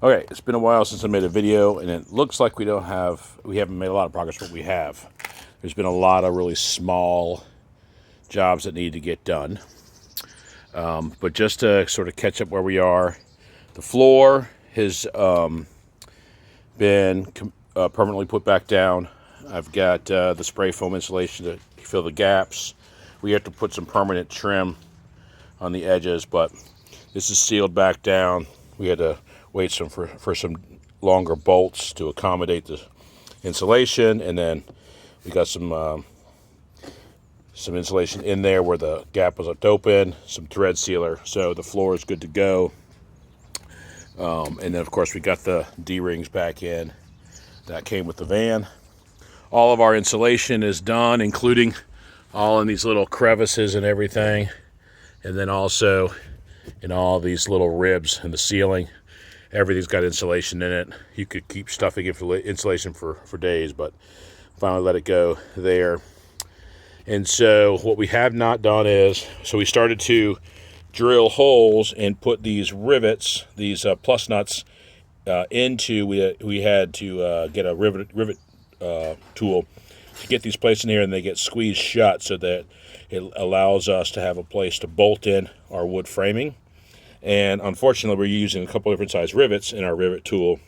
Okay, it's been a while since I made a video, and it looks like we haven't made a lot of progress, but we have. There's been a lot of really small jobs that need to get done. But just to sort of catch up where we are, the floor has been permanently put back down. I've got the spray foam insulation to fill the gaps. We have to put some permanent trim on the edges, but this is sealed back down. We had to wait for some longer bolts to accommodate the insulation, and then we got some insulation in there where the gap was left open, some thread sealer, so the floor is good to go. And then of course we got the D-rings back in that came with the van. All of our insulation is done, including all in these little crevices and everything, and then also in all these little ribs in the ceiling. Everything's got insulation in it. You could keep stuffing insulation for days, but finally let it go there. And so what we have not done is, so we started to drill holes and put these rivets, these plus nuts into, we had to get a rivet tool to get these placed in here, and they get squeezed shut so that it allows us to have a place to bolt in our wood framing. And unfortunately, we're using a couple different size rivets, and our rivet tool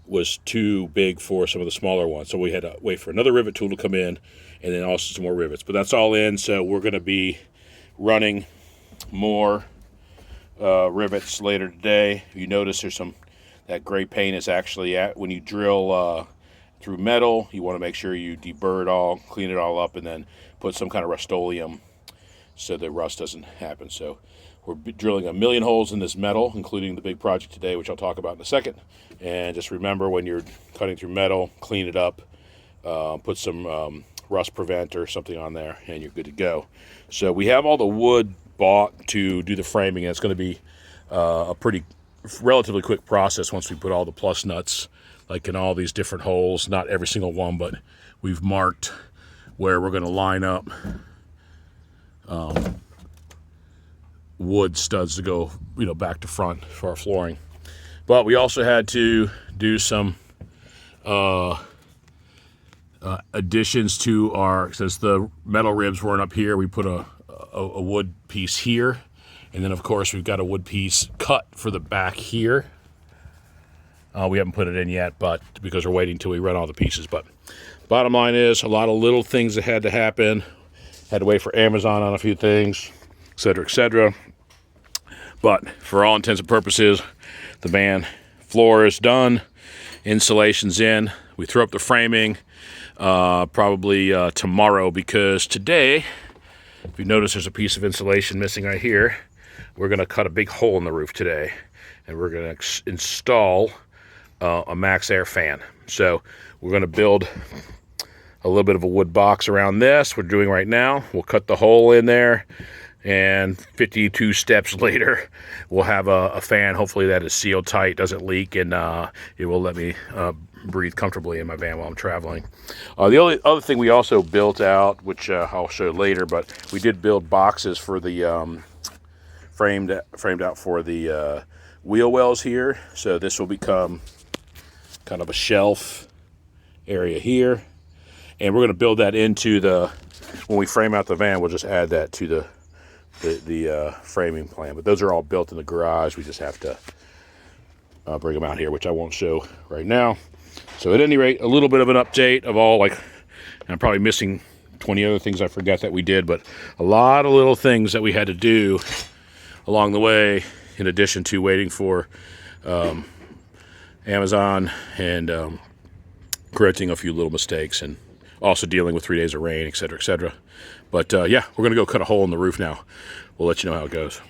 was too big for some of the smaller ones. So we had to wait for another rivet tool to come in, and then also some more rivets. But that's all in, so we're going to be running more rivets later today. You notice there's that gray paint is actually when you drill through metal, you want to make sure you deburr it all, clean it all up, and then put some kind of Rust-Oleum so that rust doesn't happen. So we're drilling 1 million holes in this metal, including the big project today, which I'll talk about in a second. And just remember, when you're cutting through metal, clean it up, put some rust prevent or something on there, and you're good to go. So we have all the wood bought to do the framing, and it's going to be a relatively quick process once we put all the plus nuts, like in all these different holes. Not every single one, but we've marked where we're going to line up wood studs to go, back to front for our flooring. But we also had to do some additions to since the metal ribs weren't up here, we put a wood piece here, and then of course we've got a wood piece cut for the back here. We haven't put it in yet, but because we're waiting till we run all the pieces. But bottom line is, a lot of little things that had to happen. Had to wait for Amazon on a few things, etc., etc. But for all intents and purposes, the van floor is done, insulation's in. We threw up the framing probably tomorrow, because today, if you notice, there's a piece of insulation missing right here. We're going to cut a big hole in the roof today, and we're going to install a max air fan. So we're going to build a little bit of a wood box around this. We're doing right now. We'll cut the hole in there, and 52 steps later, we'll have a fan, hopefully that is sealed tight, doesn't leak, and it will let me breathe comfortably in my van while I'm traveling. The only other thing we also built out, which I'll show later, but we did build boxes for the framed out for the wheel wells here. So this will become kind of a shelf area here, and we're going to build that into when we frame out the van, we'll just add that to the framing plan. But those are all built in the garage. We just have to bring them out here, which I won't show right now. So at any rate, a little bit of an update of all, I'm probably missing 20 other things I forgot that we did, but a lot of little things that we had to do along the way, in addition to waiting for Amazon and correcting a few little mistakes, and also dealing with 3 days of rain, etc., etc. But yeah, we're going to go cut a hole in the roof now. We'll let you know how it goes.